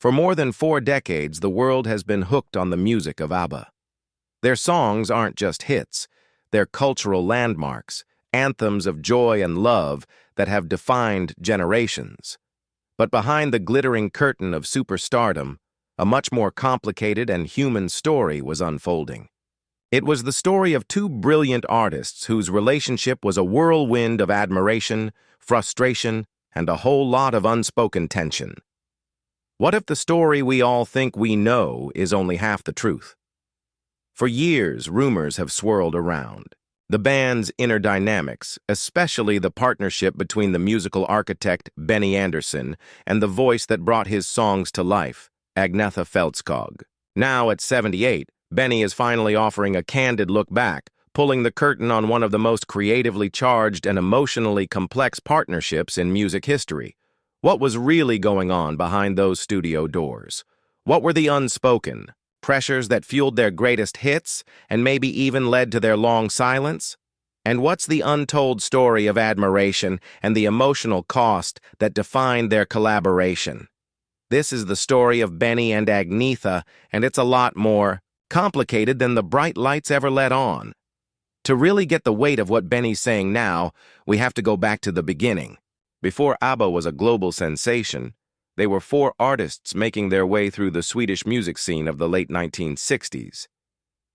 For more than 4 decades, the world has been hooked on the music of ABBA. Their songs aren't just hits, they're cultural landmarks, anthems of joy and love that have defined generations. But behind the glittering curtain of superstardom, a much more complicated and human story was unfolding. It was the story of 2 brilliant artists whose relationship was a whirlwind of admiration, frustration, and a whole lot of unspoken tension. What if the story we all think we know is only half the truth? For years, rumors have swirled around. The band's inner dynamics, especially the partnership between the musical architect Benny Andersson and the voice that brought his songs to life, Agnetha Fältskog. Now, at 78, Benny is finally offering a candid look back, pulling the curtain on one of the most creatively charged and emotionally complex partnerships in music history. What was really going on behind those studio doors? What were the unspoken pressures that fueled their greatest hits and maybe even led to their long silence? And what's the untold story of admiration and the emotional cost that defined their collaboration? This is the story of Benny and Agnetha, and it's a lot more complicated than the bright lights ever let on. To really get the weight of what Benny's saying now, we have to go back to the beginning. Before ABBA was a global sensation, they were 4 artists making their way through the Swedish music scene of the late 1960s.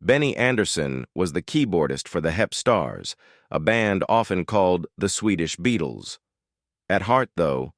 Benny Andersson was the keyboardist for the Hep Stars, a band often called the Swedish Beatles. At heart, though,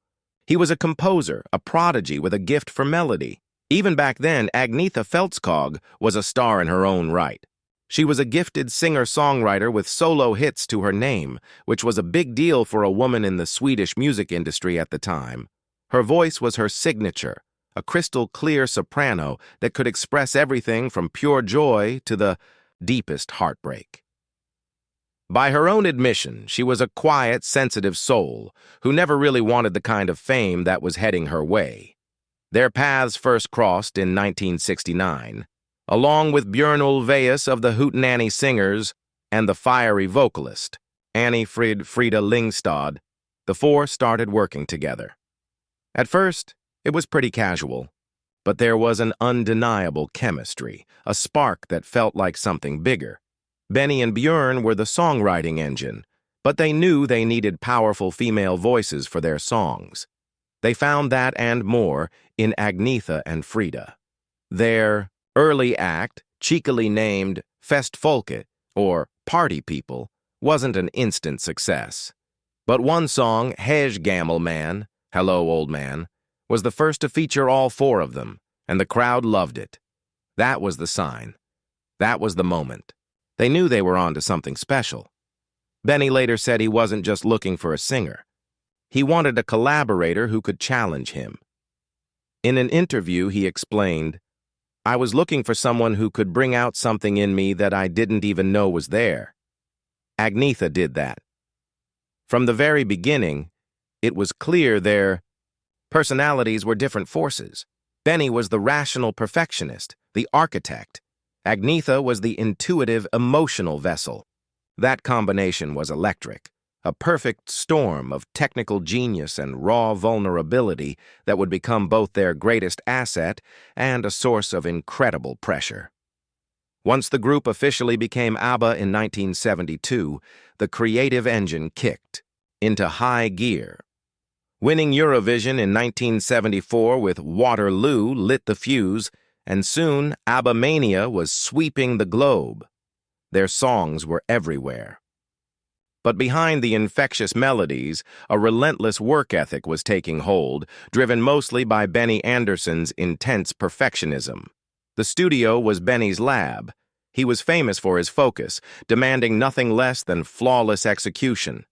he was a composer, a prodigy with a gift for melody. Even back then, Agnetha Fältskog was a star in her own right. She was a gifted singer-songwriter with solo hits to her name, which was a big deal for a woman in the Swedish music industry at the time. Her voice was her signature, a crystal-clear soprano that could express everything from pure joy to the deepest heartbreak. By her own admission, she was a quiet, sensitive soul who never really wanted the kind of fame that was heading her way. Their paths first crossed in 1969, along with Björn Ulvaeus of the Hootenanny Singers and the fiery vocalist, Annie Frida Lyngstad. The 4 started working together. At first, it was pretty casual, but there was an undeniable chemistry, a spark that felt like something bigger. Benny and Björn were the songwriting engine, but they knew they needed powerful female voices for their songs. They found that and more in Agnetha and Frida. Their early act, cheekily named Festfolket, or Party People, wasn't an instant success. But one song, Hej Gammal Man, Hello Old Man, was the first to feature all 4 of them, and the crowd loved it. That was the sign. That was the moment. They knew they were onto something special. Benny later said he wasn't just looking for a singer. He wanted a collaborator who could challenge him. In an interview, he explained, "I was looking for someone who could bring out something in me that I didn't even know was there." Agnetha did that. From the very beginning, it was clear their personalities were different forces. Benny was the rational perfectionist, the architect. Agnetha was the intuitive, emotional vessel. That combination was electric, a perfect storm of technical genius and raw vulnerability that would become both their greatest asset and a source of incredible pressure. Once the group officially became ABBA in 1972, the creative engine kicked into high gear. Winning Eurovision in 1974 with Waterloo lit the fuse, and soon ABBA mania was sweeping the globe. Their songs were everywhere. But behind the infectious melodies, a relentless work ethic was taking hold, driven mostly by Benny Andersson's intense perfectionism. The studio was Benny's lab. He was famous for his focus, demanding nothing less than flawless execution.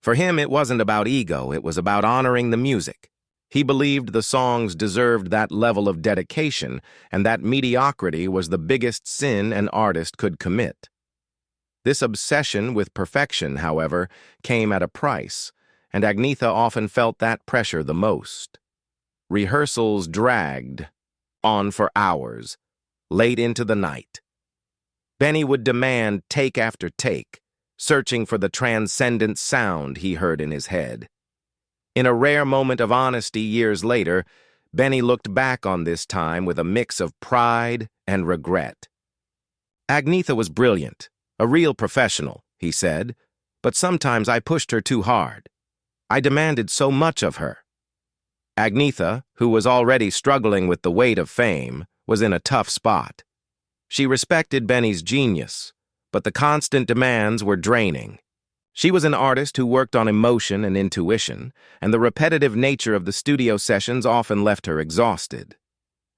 For him, it wasn't about ego, it was about honoring the music. He believed the songs deserved that level of dedication, and that mediocrity was the biggest sin an artist could commit. This obsession with perfection, however, came at a price, and Agnetha often felt that pressure the most. Rehearsals dragged on for hours, late into the night. Benny would demand take after take, searching for the transcendent sound he heard in his head. In a rare moment of honesty years later, Benny looked back on this time with a mix of pride and regret. Agnetha was brilliant, a real professional, he said, but sometimes I pushed her too hard. I demanded so much of her. Agnetha, who was already struggling with the weight of fame, was in a tough spot. She respected Benny's genius, but the constant demands were draining. She was an artist who worked on emotion and intuition, and the repetitive nature of the studio sessions often left her exhausted.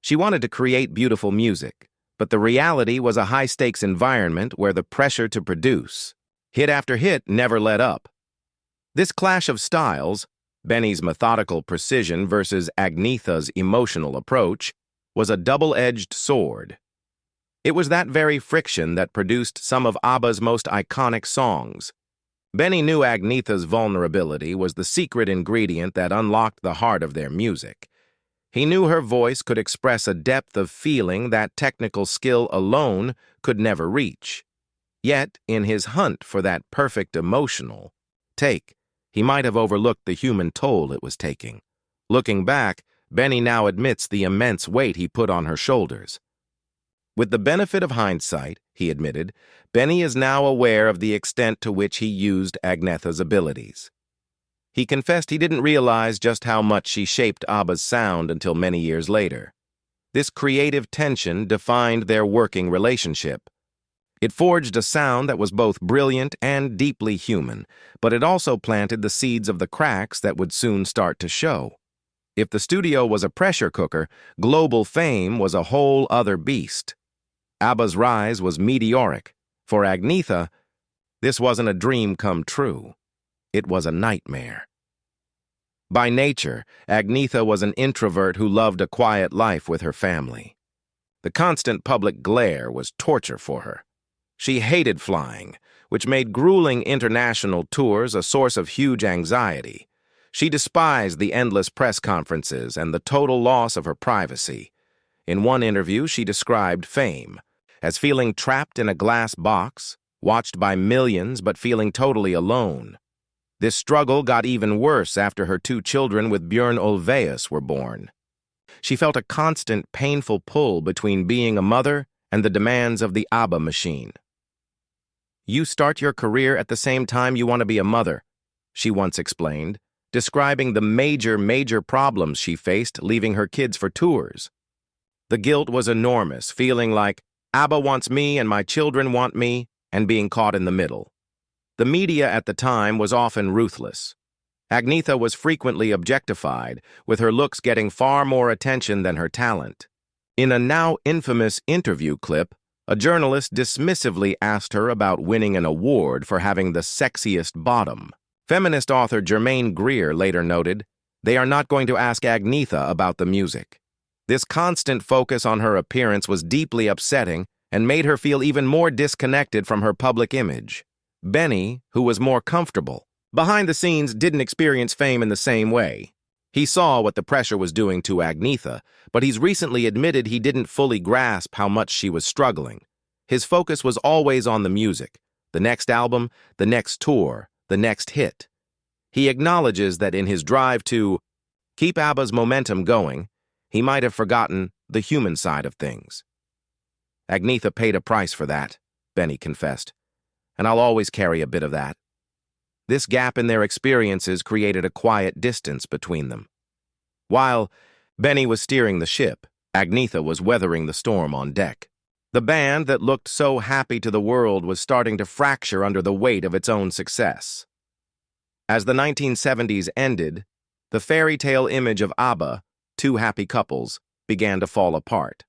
She wanted to create beautiful music, but the reality was a high-stakes environment where the pressure to produce, hit after hit, never let up. This clash of styles, Benny's methodical precision versus Agnetha's emotional approach, was a double-edged sword. It was that very friction that produced some of ABBA's most iconic songs. Benny knew Agnetha's vulnerability was the secret ingredient that unlocked the heart of their music. He knew her voice could express a depth of feeling that technical skill alone could never reach. Yet, in his hunt for that perfect emotional take, he might have overlooked the human toll it was taking. Looking back, Benny now admits the immense weight he put on her shoulders. With the benefit of hindsight, he admitted, Benny is now aware of the extent to which he used Agnetha's abilities. He confessed he didn't realize just how much she shaped ABBA's sound until many years later. This creative tension defined their working relationship. It forged a sound that was both brilliant and deeply human, but it also planted the seeds of the cracks that would soon start to show. If the studio was a pressure cooker, global fame was a whole other beast. ABBA's rise was meteoric. For Agnetha, this wasn't a dream come true. It was a nightmare. By nature, Agnetha was an introvert who loved a quiet life with her family. The constant public glare was torture for her. She hated flying, which made grueling international tours a source of huge anxiety. She despised the endless press conferences and the total loss of her privacy. In one interview, she described fame as feeling trapped in a glass box, watched by millions but feeling totally alone. This struggle got even worse after her 2 children with Björn Ulvaeus were born. She felt a constant, painful pull between being a mother and the demands of the ABBA machine. "You start your career at the same time you want to be a mother," she once explained, describing the major problems she faced leaving her kids for tours. The guilt was enormous, feeling like, ABBA wants me and my children want me, and being caught in the middle. The media at the time was often ruthless. Agnetha was frequently objectified, with her looks getting far more attention than her talent. In a now infamous interview clip, a journalist dismissively asked her about winning an award for having the sexiest bottom. Feminist author Germaine Greer later noted, "They are not going to ask Agnetha about the music." This constant focus on her appearance was deeply upsetting and made her feel even more disconnected from her public image. Benny, who was more comfortable behind the scenes, didn't experience fame in the same way. He saw what the pressure was doing to Agnetha, but he's recently admitted he didn't fully grasp how much she was struggling. His focus was always on the music, the next album, the next tour, the next hit. He acknowledges that in his drive to keep ABBA's momentum going, he might have forgotten the human side of things. "Agnetha paid a price for that," Benny confessed, "and I'll always carry a bit of that." This gap in their experiences created a quiet distance between them. While Benny was steering the ship, Agnetha was weathering the storm on deck. The band that looked so happy to the world was starting to fracture under the weight of its own success. As the 1970s ended, the fairy tale image of ABBA, 2 happy couples, began to fall apart.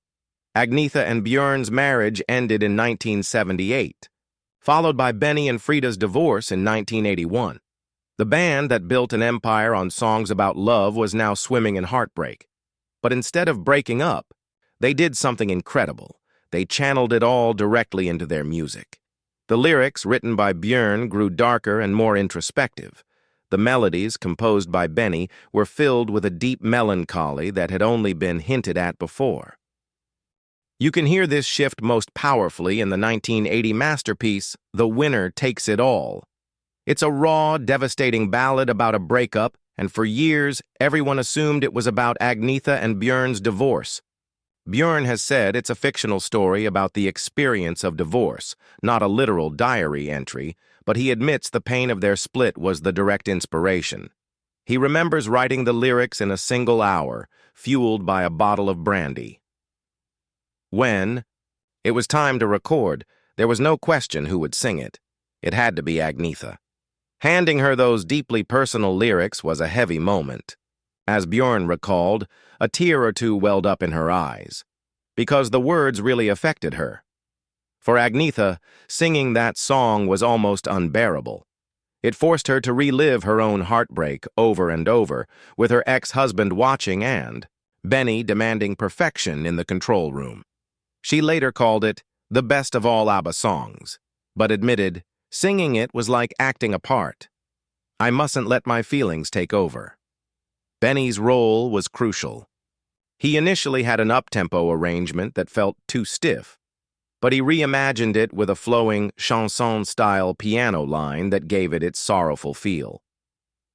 Agnetha and Björn's marriage ended in 1978, followed by Benny and Frida's divorce in 1981. The band that built an empire on songs about love was now swimming in heartbreak. But instead of breaking up, they did something incredible. They channeled it all directly into their music. The lyrics, written by Björn, grew darker and more introspective. The melodies, composed by Benny, were filled with a deep melancholy that had only been hinted at before. You can hear this shift most powerfully in the 1980 masterpiece, The Winner Takes It All. It's a raw, devastating ballad about a breakup and for years everyone assumed it was about Agnetha and Björn's divorce. Björn has said it's a fictional story about the experience of divorce, not a literal diary entry, but he admits the pain of their split was the direct inspiration. He remembers writing the lyrics in a single hour, fueled by a bottle of brandy. When it was time to record, there was no question who would sing it. It had to be Agnetha. Handing her those deeply personal lyrics was a heavy moment. As Björn recalled, a tear or two welled up in her eyes, because the words really affected her. For Agnetha, singing that song was almost unbearable. It forced her to relive her own heartbreak over and over, with her ex-husband watching and Benny demanding perfection in the control room. She later called it the best of all ABBA songs, but admitted singing it was like acting a part. I mustn't let my feelings take over. Benny's role was crucial. He initially had an up-tempo arrangement that felt too stiff, but he reimagined it with a flowing chanson-style piano line that gave it its sorrowful feel.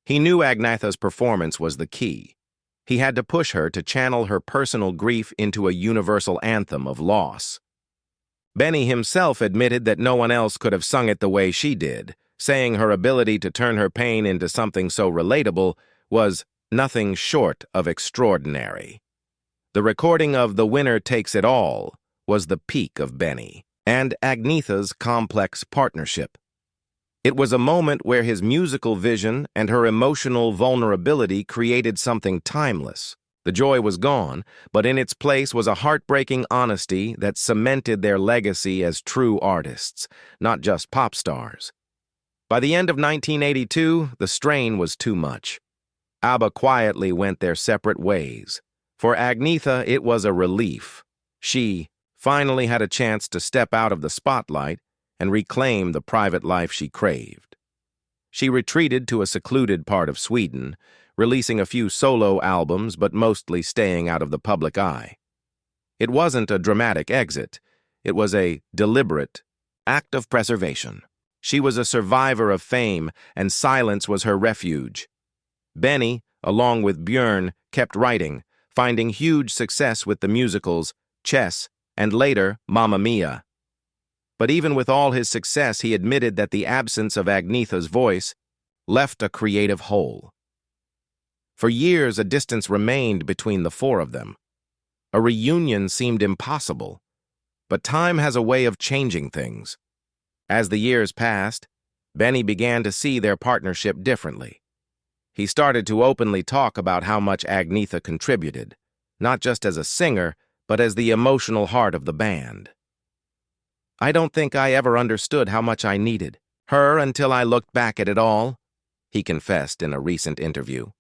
He knew Agnetha's performance was the key. He had to push her to channel her personal grief into a universal anthem of loss. Benny himself admitted that no one else could have sung it the way she did, saying her ability to turn her pain into something so relatable was nothing short of extraordinary. The recording of The Winner Takes It All was the peak of Benny and Agnetha's complex partnership. It was a moment where his musical vision and her emotional vulnerability created something timeless. The joy was gone, but in its place was a heartbreaking honesty that cemented their legacy as true artists, not just pop stars. By the end of 1982, the strain was too much. ABBA quietly went their separate ways. For Agnetha, it was a relief. She finally had a chance to step out of the spotlight and reclaim the private life she craved. She retreated to a secluded part of Sweden, releasing a few solo albums but mostly staying out of the public eye. It wasn't a dramatic exit. It was a deliberate act of preservation. She was a survivor of fame, and silence was her refuge. Benny, along with Björn, kept writing, finding huge success with the musicals Chess and later Mamma Mia. But even with all his success, he admitted that the absence of Agnetha's voice left a creative hole. For years, a distance remained between the four of them. A reunion seemed impossible, but time has a way of changing things. As the years passed, Benny began to see their partnership differently. He started to openly talk about how much Agnetha contributed, not just as a singer, but as the emotional heart of the band. I don't think I ever understood how much I needed her until I looked back at it all, he confessed in a recent interview.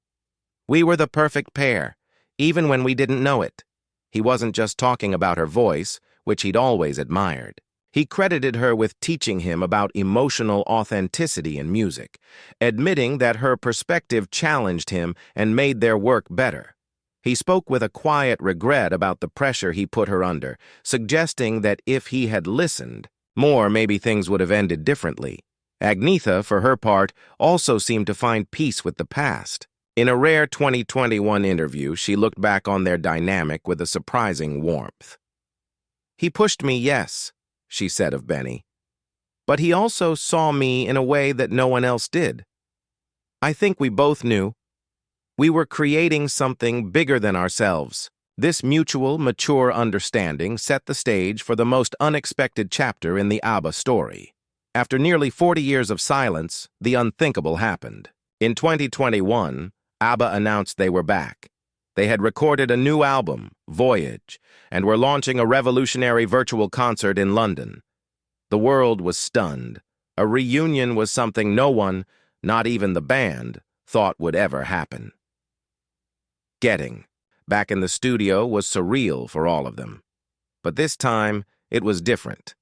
We were the perfect pair, even when we didn't know it. He wasn't just talking about her voice, which he'd always admired. He credited her with teaching him about emotional authenticity in music, admitting that her perspective challenged him and made their work better. He spoke with a quiet regret about the pressure he put her under, suggesting that if he had listened more, maybe things would have ended differently. Agnetha, for her part, also seemed to find peace with the past. In a rare 2021 interview, she looked back on their dynamic with a surprising warmth. He pushed me, yes, she said of Benny, but he also saw me in a way that no one else did. I think we both knew we were creating something bigger than ourselves. This mutual, mature understanding set the stage for the most unexpected chapter in the ABBA story. After nearly 40 years of silence, the unthinkable happened. In 2021, ABBA announced they were back. They had recorded a new album, Voyage, and were launching a revolutionary virtual concert in London. The world was stunned. A reunion was something no one, not even the band, thought would ever happen. Getting back in the studio was surreal for all of them. But this time, it was different.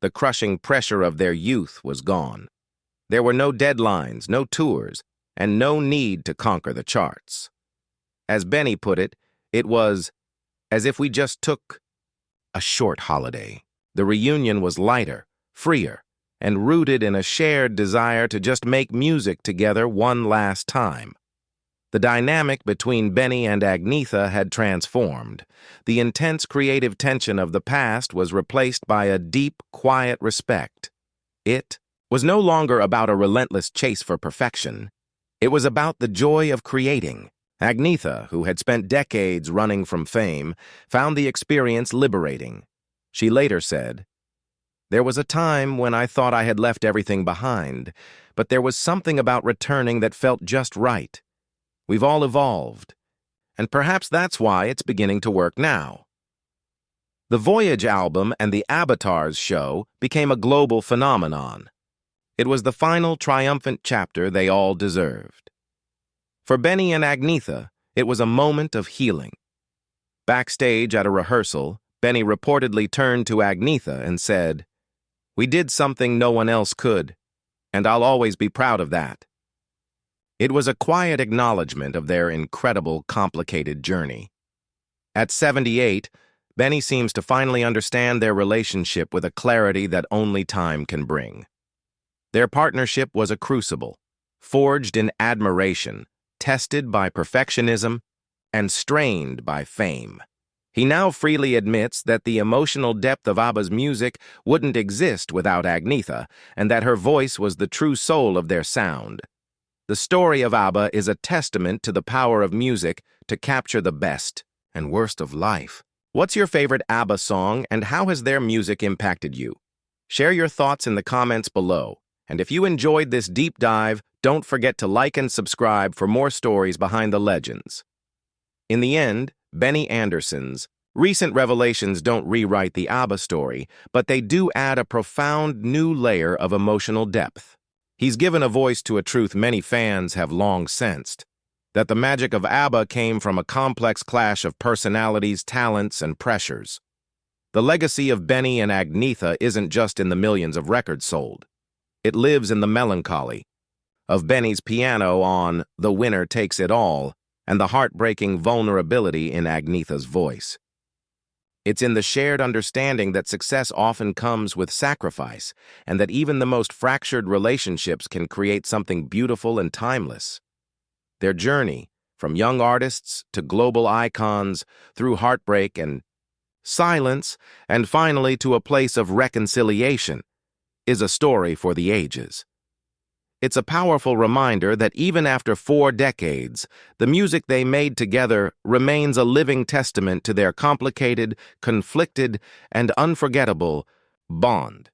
The crushing pressure of their youth was gone. There were no deadlines, no tours, and no need to conquer the charts. As Benny put it, it was as if we just took a short holiday. The reunion was lighter, freer, and rooted in a shared desire to just make music together one last time. The dynamic between Benny and Agnetha had transformed. The intense creative tension of the past was replaced by a deep, quiet respect. It was no longer about a relentless chase for perfection. It was about the joy of creating. Agnetha, who had spent decades running from fame, found the experience liberating. She later said, "There was a time when I thought I had left everything behind, but there was something about returning that felt just right. We've all evolved, and perhaps that's why it's beginning to work now." The Voyage album and the Avatars show became a global phenomenon. It was the final triumphant chapter they all deserved. For Benny and Agnetha, it was a moment of healing. Backstage at a rehearsal, Benny reportedly turned to Agnetha and said, "We did something no one else could, and I'll always be proud of that." It was a quiet acknowledgement of their incredible, complicated journey. At 78, Benny seems to finally understand their relationship with a clarity that only time can bring. Their partnership was a crucible, forged in admiration, tested by perfectionism, and strained by fame. He now freely admits that the emotional depth of ABBA's music wouldn't exist without Agnetha, and that her voice was the true soul of their sound. The story of ABBA is a testament to the power of music to capture the best and worst of life. What's your favorite ABBA song, and how has their music impacted you? Share your thoughts in the comments below. And if you enjoyed this deep dive, don't forget to like and subscribe for more stories behind the legends. In the end, Benny Andersson's recent revelations don't rewrite the ABBA story, but they do add a profound new layer of emotional depth. He's given a voice to a truth many fans have long sensed, that the magic of ABBA came from a complex clash of personalities, talents, and pressures. The legacy of Benny and Agnetha isn't just in the millions of records sold. It lives in the melancholy of Benny's piano on "The Winner Takes It All" and the heartbreaking vulnerability in Agnetha's voice. It's in the shared understanding that success often comes with sacrifice, and that even the most fractured relationships can create something beautiful and timeless. Their journey, from young artists to global icons, through heartbreak and silence, and finally to a place of reconciliation, is a story for the ages. It's a powerful reminder that even after 4 decades, the music they made together remains a living testament to their complicated, conflicted, and unforgettable bond.